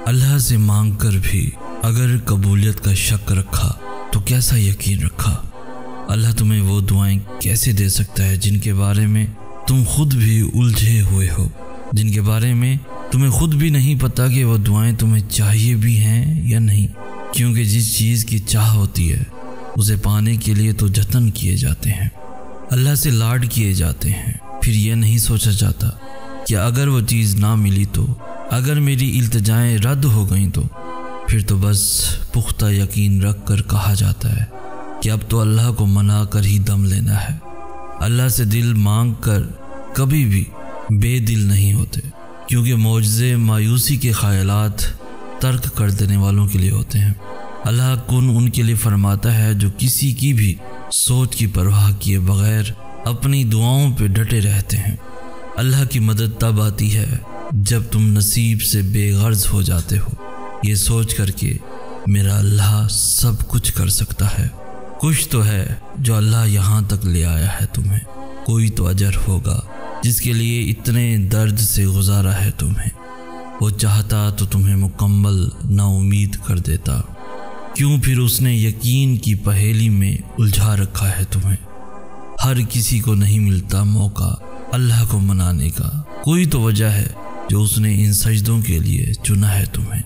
अल्लाह से मांग कर भी अगर कबूलियत का शक रखा तो कैसा यकीन रखा। अल्लाह तुम्हें वो दुआएं कैसे दे सकता है जिनके बारे में तुम खुद भी उलझे हुए हो, जिनके बारे में तुम्हें खुद भी नहीं पता कि वो दुआएं तुम्हें चाहिए भी हैं या नहीं। क्योंकि जिस चीज़ की चाह होती है उसे पाने के लिए तो जतन किए जाते हैं, अल्लाह से लाड किए जाते हैं। फिर यह नहीं सोचा जाता कि अगर वो चीज़ ना मिली तो, अगर मेरी इल्तिजाएं रद्द हो गई तो फिर तो बस पुख्ता यकीन रख कर कहा जाता है कि अब तो अल्लाह को मना कर ही दम लेना है। अल्लाह से दिल मांग कर कभी भी बेदिल नहीं होते, क्योंकि मौजज़े मायूसी के ख़यालात तर्क कर देने वालों के लिए होते हैं। अल्लाह कुन उनके लिए फरमाता है जो किसी की भी सोच की परवाह किए बगैर अपनी दुआओं पे डटे रहते हैं। अल्लाह की मदद तब आती है जब तुम नसीब से बेगर्ज हो जाते हो, ये सोच करके मेरा अल्लाह सब कुछ कर सकता है। कुछ तो है जो अल्लाह यहाँ तक ले आया है तुम्हें, कोई तो अजर होगा जिसके लिए इतने दर्द से गुजारा है तुम्हें। वो चाहता तो तुम्हें मुकम्मल नाउमीद कर देता, क्यों फिर उसने यकीन की पहेली में उलझा रखा है तुम्हें। हर किसी को नहीं मिलता मौका अल्लाह को मनाने का, कोई तो वजह है जो उसने इन सजदों के लिए चुना है तुम्हें।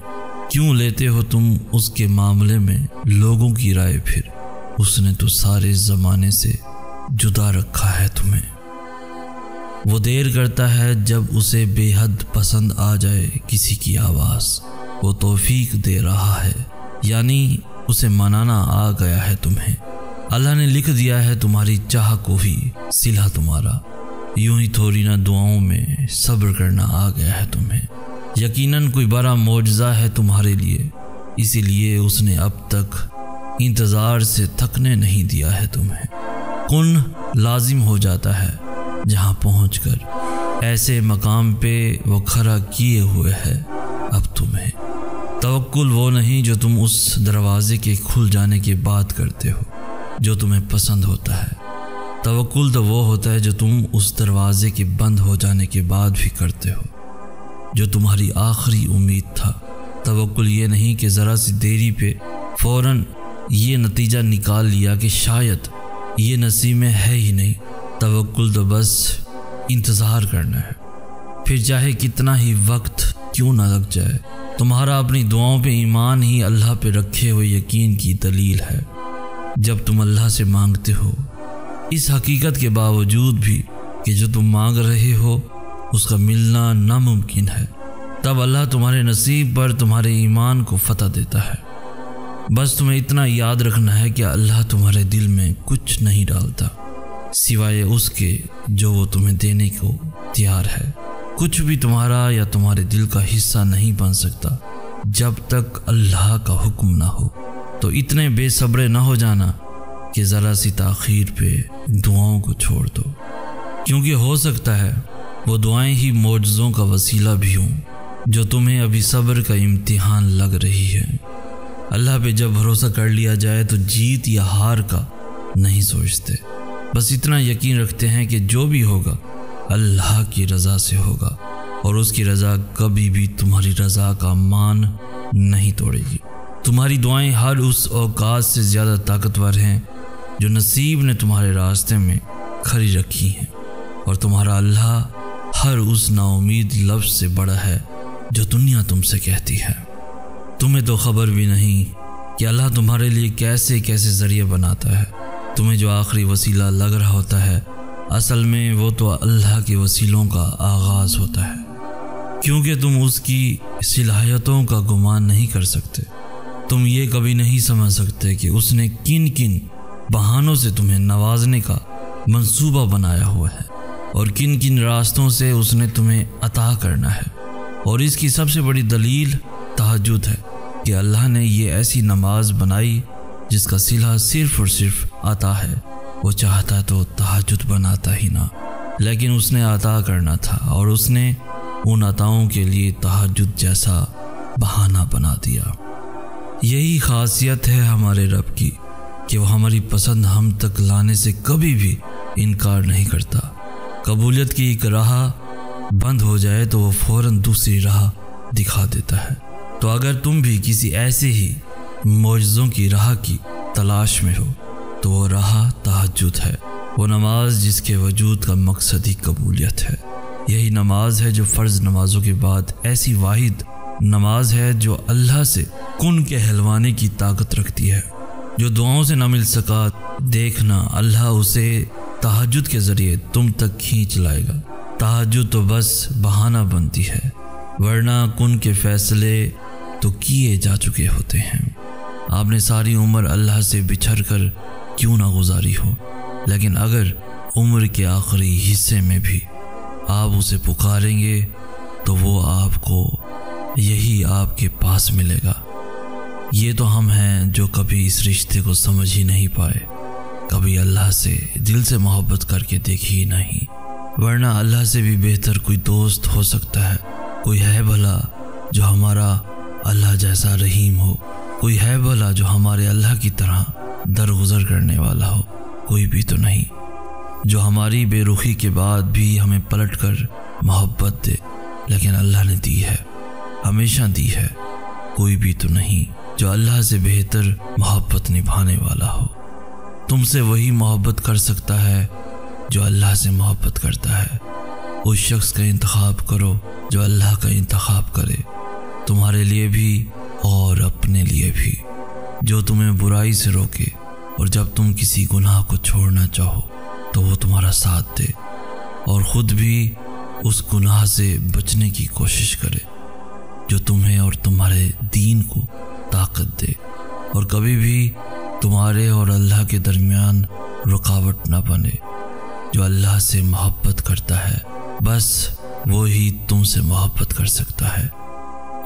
क्यों लेते हो तुम उसके मामले में लोगों की राय, फिर उसने तो सारे ज़माने से जुदा रखा है तुम्हें। वो देर करता है जब उसे बेहद पसंद आ जाए किसी की आवाज़, वो तौफीक दे रहा है, यानी उसे मनाना आ गया है तुम्हें। अल्लाह ने लिख दिया है तुम्हारी चाह को ही सिला तुम्हारा, यूं ही थोड़ी ना दुआओं में सब्र करना आ गया है तुम्हें। यकीनन कोई बड़ा मौजज़ा है तुम्हारे लिए, इसीलिए उसने अब तक इंतज़ार से थकने नहीं दिया है तुम्हें। कुन लाजिम हो जाता है जहाँ पहुँचकर ऐसे मकाम पे वो खड़ा किए हुए है अब तुम्हें। तवक्कुल वो नहीं जो तुम उस दरवाजे के खुल जाने के बाद करते हो जो तुम्हें पसंद होता है। तवक्कुल तो वो होता है जो तुम उस दरवाजे के बंद हो जाने के बाद भी करते हो, जो तुम्हारी आखिरी उम्मीद था। तवक्कुल ये नहीं कि ज़रा सी देरी पे फ़ौरन ये नतीजा निकाल लिया कि शायद ये नसीब में है ही नहीं। तवक्कुल तो बस इंतज़ार करना है, फिर चाहे कितना ही वक्त क्यों ना लग जाए। तुम्हारा अपनी दुआओं पे ईमान ही अल्लाह पे रखे हुए यकीन की दलील है। जब तुम अल्लाह से मांगते हो, इस हकीकत के बावजूद भी कि जो तुम मांग रहे हो उसका मिलना नामुमकिन है, तब अल्लाह तुम्हारे नसीब पर तुम्हारे ईमान को फतह देता है। बस तुम्हें इतना याद रखना है कि अल्लाह तुम्हारे दिल में कुछ नहीं डालता सिवाय उसके जो वो तुम्हें देने को तैयार है। कुछ भी तुम्हारा या तुम्हारे दिल का हिस्सा नहीं बन सकता जब तक अल्लाह का हुक्म ना हो। तो इतने बेसब्रे ना हो जाना कि ज़रा सी ताख़ीर पे दुआओं को छोड़ दो, क्योंकि हो सकता है वो दुआएं ही मौजज़ों का वसीला भी हों जो तुम्हें अभी सब्र का इम्तिहान लग रही है। अल्लाह पे जब भरोसा कर लिया जाए तो जीत या हार का नहीं सोचते, बस इतना यकीन रखते हैं कि जो भी होगा अल्लाह की रज़ा से होगा, और उसकी रज़ा कभी भी तुम्हारी रज़ा का मान नहीं तोड़ेगी। तुम्हारी दुआएं हर उस औकात से ज़्यादा ताकतवर हैं जो नसीब ने तुम्हारे रास्ते में खड़ी रखी हैं, और तुम्हारा अल्लाह हर उस नाउमीद लफ्ज़ से बड़ा है जो दुनिया तुमसे कहती है। तुम्हें तो खबर भी नहीं कि अल्लाह तुम्हारे लिए कैसे कैसे ज़रिए बनाता है। तुम्हें जो आखिरी वसीला लग रहा होता है, असल में वो तो अल्लाह के वसीलों का आगाज़ होता है, क्योंकि तुम उसकी सलाहियतों का गुमान नहीं कर सकते। तुम ये कभी नहीं समझ सकते कि उसने किन किन बहानों से तुम्हें नवाजने का मंसूबा बनाया हुआ है और किन किन रास्तों से उसने तुम्हें अता करना है। और इसकी सबसे बड़ी दलील तहज्जुद है कि अल्लाह ने ये ऐसी नमाज बनाई जिसका सिला सिर्फ़ और सिर्फ अता है। वो चाहता तो तहज्जुद बनाता ही ना, लेकिन उसने अता करना था और उसने उन अताओं के लिए तहज्जुद जैसा बहाना बना दिया। यही खासियत है हमारे रब की कि वो हमारी पसंद हम तक लाने से कभी भी इनकार नहीं करता। कबूलियत की एक राह बंद हो जाए तो वो फ़ौरन दूसरी राह दिखा देता है। तो अगर तुम भी किसी ऐसे ही मौजज़ों की राह की तलाश में हो तो वो राह तहज्जुद है, वो नमाज जिसके वजूद का मकसद ही कबूलियत है। यही नमाज है जो फ़र्ज़ नमाजों के बाद ऐसी वाहिद नमाज है जो अल्लाह से कुन कहलवाने की ताकत रखती है। जो दुआओं से न मिल सका, देखना अल्लाह उसे तहज्जुद के ज़रिए तुम तक खींच लाएगा। तहज्जुद तो बस बहाना बनती है, वरना कुन के फ़ैसले तो किए जा चुके होते हैं। आपने सारी उम्र अल्लाह से बिछड़ कर क्यों ना गुजारी हो, लेकिन अगर उम्र के आखिरी हिस्से में भी आप उसे पुकारेंगे तो वो आपको यही आपके पास मिलेगा। ये तो हम हैं जो कभी इस रिश्ते को समझ ही नहीं पाए, कभी अल्लाह से दिल से मोहब्बत करके देखी ही नहीं। वरना अल्लाह से भी बेहतर कोई दोस्त हो सकता है? कोई है भला जो हमारा अल्लाह जैसा रहीम हो? कोई है भला जो हमारे अल्लाह की तरह दरगुजर करने वाला हो? कोई भी तो नहीं। जो हमारी बेरुखी के बाद भी हमें पलट कर मोहब्बत दे, लेकिन अल्लाह ने दी है, हमेशा दी है। कोई भी तो नहीं जो अल्लाह से बेहतर मोहब्बत निभाने वाला हो। तुमसे वही मोहब्बत कर सकता है जो अल्लाह से मोहब्बत करता है। उस शख्स का इंतखाब करो जो अल्लाह का इंतखाब करे, तुम्हारे लिए भी और अपने लिए भी, जो तुम्हें बुराई से रोके और जब तुम किसी गुनाह को छोड़ना चाहो तो वो तुम्हारा साथ दे और ख़ुद भी उस गुनाह से बचने की कोशिश करे, जो तुम्हें और तुम्हारे दीन को ताकत दे और कभी भी तुम्हारे और अल्लाह के दरमियान रुकावट ना बने। जो अल्लाह से मोहब्बत करता है बस वो ही तुमसे मोहब्बत कर सकता है।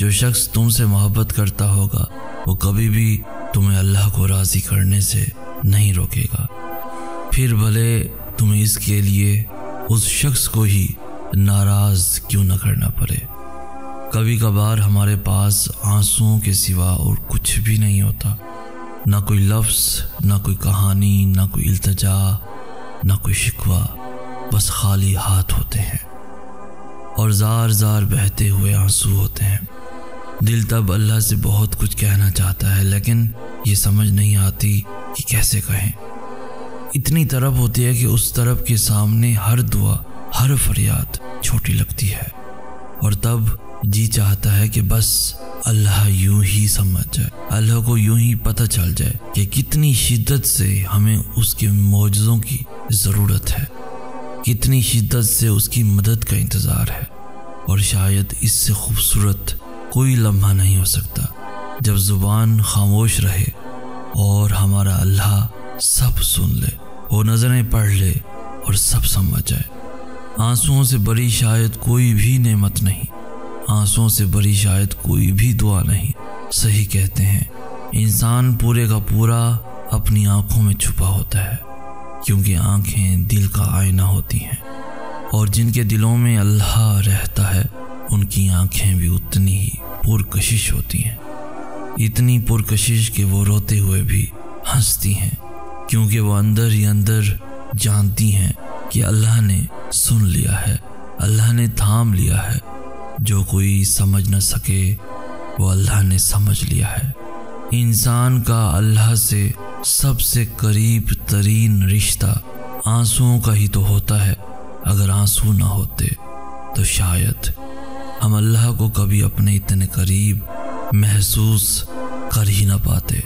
जो शख्स तुमसे मोहब्बत करता होगा वो कभी भी तुम्हें अल्लाह को राज़ी करने से नहीं रोकेगा, फिर भले तुम्हें इसके लिए उस शख्स को ही नाराज़ क्यों न करना पड़े। कभी कभार हमारे पास आंसुओं के सिवा और कुछ भी नहीं होता, ना कोई लफ्ज़, ना कोई कहानी, ना कोई इल्तिजा, ना कोई शिकवा, बस खाली हाथ होते हैं और ज़ार ज़ार बहते हुए आंसू होते हैं। दिल तब अल्लाह से बहुत कुछ कहना चाहता है, लेकिन ये समझ नहीं आती कि कैसे कहें। इतनी तरफ होती है कि उस तरफ के सामने हर दुआ, हर फरियाद छोटी लगती है और तब जी चाहता है कि बस अल्लाह यूं ही समझ जाए, अल्लाह को यूं ही पता चल जाए कि कितनी शिद्दत से हमें उसके मौजज़ों की ज़रूरत है, कितनी शिद्दत से उसकी मदद का इंतज़ार है। और शायद इससे खूबसूरत कोई लम्हा नहीं हो सकता जब ज़ुबान खामोश रहे और हमारा अल्लाह सब सुन ले, वो नज़रें पढ़ ले और सब समझ जाए। आंसुओं से बड़ी शायद कोई भी नेमत नहीं, आंसुओं से बड़ी शायद कोई भी दुआ नहीं। सही कहते हैं, इंसान पूरे का पूरा अपनी आंखों में छुपा होता है, क्योंकि आंखें दिल का आईना होती हैं और जिनके दिलों में अल्लाह रहता है उनकी आंखें भी उतनी ही पुरकशिश होती हैं, इतनी पुरकशिश कि वो रोते हुए भी हंसती हैं, क्योंकि वो अंदर ही अंदर जानती हैं कि अल्लाह ने सुन लिया है, अल्लाह ने थाम लिया है। जो कोई समझ न सके वो अल्लाह ने समझ लिया है। इंसान का अल्लाह से सबसे करीब तरीन रिश्ता आंसुओं का ही तो होता है। अगर आंसू ना होते तो शायद हम अल्लाह को कभी अपने इतने करीब महसूस कर ही ना पाते।